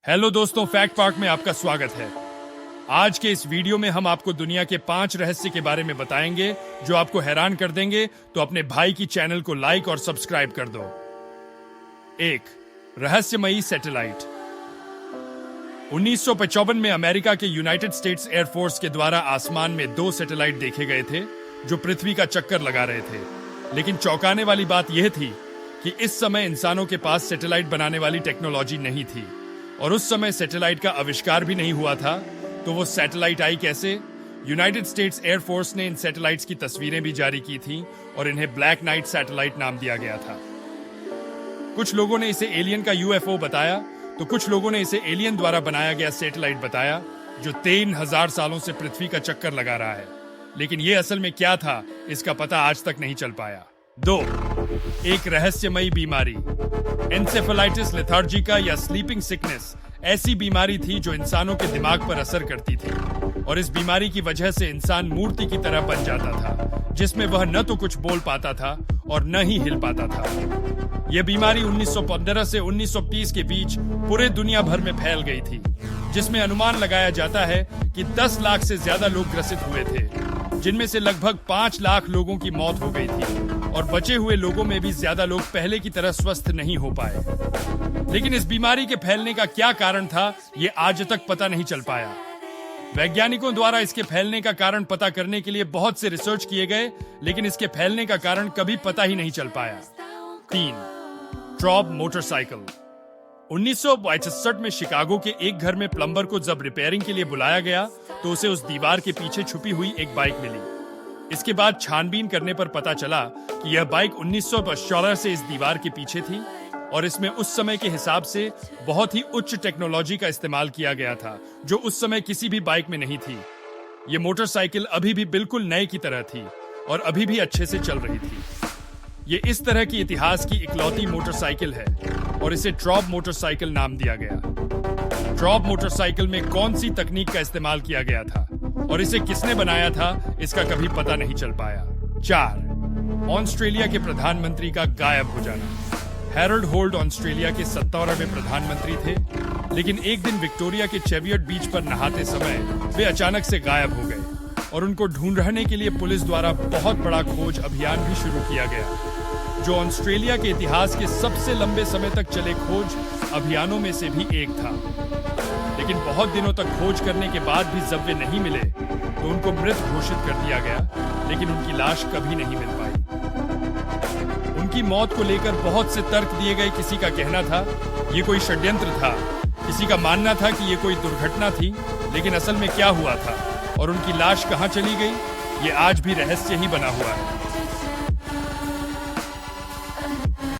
Hello दोस्तों, fact park में आपका स्वागत है। आज के इस वीडियो में हम आपको दुनिया के 5 रहस्य के बारे में बताएंगे जो आपको हैरान कर देंगे। तो अपने भाई की चैनल को लाइक और सब्सक्राइब कर दो। 1. रहस्यमयी सैटेलाइट। 1955 में अमेरिका के यूनाइटेड स्टेट्स एयरफोर्स के द्वारा आसमान में 2 सैटेलाइट देखे गए थे जो पृथ्वी का चक्कर लगा रहे थे। लेकिन चौंकाने वाली बात यह थी कि इस समय इंसानों के पास सैटेलाइट बनाने वाली टेक्नोलॉजी नहीं थी और उस समय सैटेलाइट का आविष्कार भी नहीं हुआ था। तो वो सैटेलाइट आई कैसे? यूनाइटेड स्टेट्स एयरफोर्स ने इन सैटेलाइट्स की तस्वीरें भी जारी की थी और इन्हें ब्लैक नाइट सैटेलाइट नाम दिया गया था। कुछ लोगों ने इसे एलियन का यूएफओ बताया, तो कुछ लोगों ने इसे एलियन द्वारा बनाया गया सैटेलाइट बताया जो 3000 सालों से पृथ्वी का चक्कर लगा रहा है। लेकिन ये असल में क्या था, इसका पता आज तक नहीं चल पाया। 2. एक रहस्यमयी बीमारी। एन्सेफेलाइटिस लेथार्जिका या स्लीपिंग सिकनेस ऐसी बीमारी थी जो इंसानों के दिमाग पर असर करती थी और इस बीमारी की वजह से इंसान मूर्ति की तरह बन जाता था, जिसमें वह न तो कुछ बोल पाता था और न ही हिल पाता था। यह बीमारी 1915 से 1930 के बीच पूरे दुनिया भर में फैल गई थी, जिसमें अनुमान लगाया जाता है कि 10 लाख से ज्यादा लोग ग्रसित हुए थे, जिनमें से लगभग 5 लाख लोगों की मौत हो गई थी और बचे हुए लोगों में भी ज्यादा लोग पहले की तरह स्वस्थ नहीं हो पाए। लेकिन इस बीमारी के फैलने का क्या कारण था, ये आज तक पता नहीं चल पाया। वैज्ञानिकों द्वारा इसके फैलने का कारण पता करने के लिए बहुत से रिसर्च किए गए, लेकिन इसके फैलने का कारण कभी पता ही नहीं चल पाया। 3. ट्रॉब मोटरसाइकिल। 1965 में शिकागो के एक घर में प्लम्बर को जब रिपेयरिंग के लिए बुलाया गया तो उसे उस दीवार के पीछे छुपी हुई एक बाइक मिली। इसके बाद छानबीन करने पर पता चला कि यह बाइक 1914 से इस दीवार के पीछे थी और इसमें उस समय के हिसाब से बहुत ही उच्च टेक्नोलॉजी का इस्तेमाल किया गया था जो उस समय किसी भी बाइक में नहीं थी। यह मोटरसाइकिल अभी भी बिल्कुल नए की तरह थी और अभी भी अच्छे से चल रही थी। ये इस तरह की इतिहास की इकलौती मोटरसाइकिल है और इसे ट्रॉब मोटरसाइकिल नाम दिया गया। ट्रॉब मोटरसाइकिल में कौन सी तकनीक का इस्तेमाल किया गया था और इसे किसने बनाया था, इसका कभी पता नहीं चल पाया। 4. ऑस्ट्रेलिया के प्रधानमंत्री का गायब हो जाना। हैरोल्ड होल्ड ऑस्ट्रेलिया के 17वें प्रधानमंत्री थे, लेकिन एक दिन विक्टोरिया के चेवियट बीच पर नहाते समय वे अचानक से गायब हो गए और उनको ढूंढने के लिए पुलिस द्वारा बहुत बड़ा खोज अभियान भी शुरू किया गया, जो ऑस्ट्रेलिया के इतिहास के सबसे लंबे समय तक चले खोज अभियानों में से भी एक था। लेकिन बहुत दिनों तक खोज करने के बाद भी जब वे नहीं मिले तो उनको मृत घोषित कर दिया गया, लेकिन उनकी लाश कभी नहीं मिल पाई। उनकी मौत को लेकर बहुत से तर्क दिए गए। किसी का कहना था ये कोई षड्यंत्र था, किसी का मानना था कि ये कोई दुर्घटना थी, लेकिन असल में क्या हुआ था और उनकी लाश कहां चली गई, ये आज भी रहस्य ही बना हुआ है।